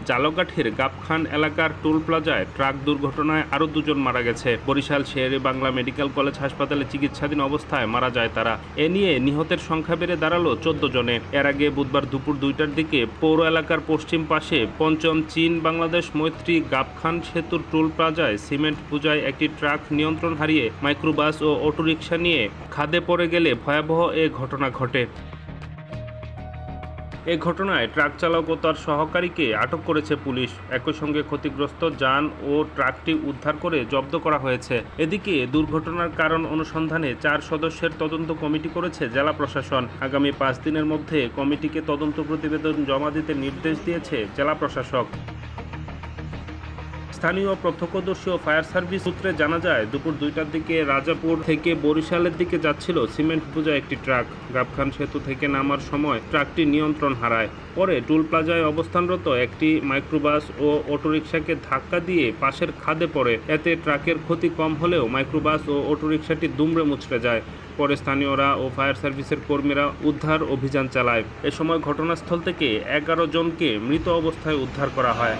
জালকাঠির গাবখান এলাকার টোল প্লাজায় ট্রাক দুর্ঘটনায় আরও দুজন মারা গেছে। বরিশাল শেরে বাংলা মেডিকেল কলেজ হাসপাতালে চিকিৎসাধীন অবস্থায় মারা যায় তারা। এ নিয়ে নিহতের সংখ্যা বেড়ে দাঁড়ালো 14 জনে। এর আগে বুধবার দুপুর 2টার দিকে পৌর এলাকার পশ্চিম পাশে পঞ্চম চীন বাংলাদেশ মৈত্রী গাবখান সেতুর টোল প্লাজায় সিমেন্ট বোঝাই একটি ট্রাক নিয়ন্ত্রণ হারিয়ে মাইক্রোবাস ও অটোরিকশা নিয়ে খাদে পড়ে গেলে ভয়াবহ এ ঘটনা ঘটে। এ ঘটনায় ট্রাক চালক ও তার সহকারীকে আটক করেছে পুলিশ। একই সঙ্গে ক্ষতিগ্রস্ত যান ও ট্রাকটি উদ্ধার করে জব্দ করা হয়েছে। এদিকে দুর্ঘটনার কারণ অনুসন্ধানে 4 সদস্যের তদন্ত কমিটি করেছে জেলা প্রশাসন। আগামী 5 দিনের মধ্যে কমিটিকে তদন্ত প্রতিবেদন জমা দিতে নির্দেশ দিয়েছে জেলা প্রশাসক। স্থানীয় প্রত্যক্ষদর্শী ও ফায়ার সার্ভিস সূত্রে জানা যায়, দুপুর 2টার দিকে রাজাপুর থেকে বরিশালের দিকে যাচ্ছিল সিমেন্ট বোঝা একটি ট্রাক। গাবখান সেতু থেকে নামার সময় ট্রাকটি নিয়ন্ত্রণ হারায়। পরে টোল প্লাজায় অবস্থানরত একটি মাইক্রোবাস ও অটোরিকশাকে ধাক্কা দিয়ে পাশের খাদে পড়ে। এতে ট্রাকের ক্ষতি কম হলেও মাইক্রোবাস ও অটোরিকশাটি দুমড়ে মুচড়ে যায়। পরে স্থানীয়রা ও ফায়ার সার্ভিসের কর্মীরা উদ্ধার অভিযান চালায়। এ সময় ঘটনাস্থল থেকে 11 জনকে মৃত অবস্থায় উদ্ধার করা হয়।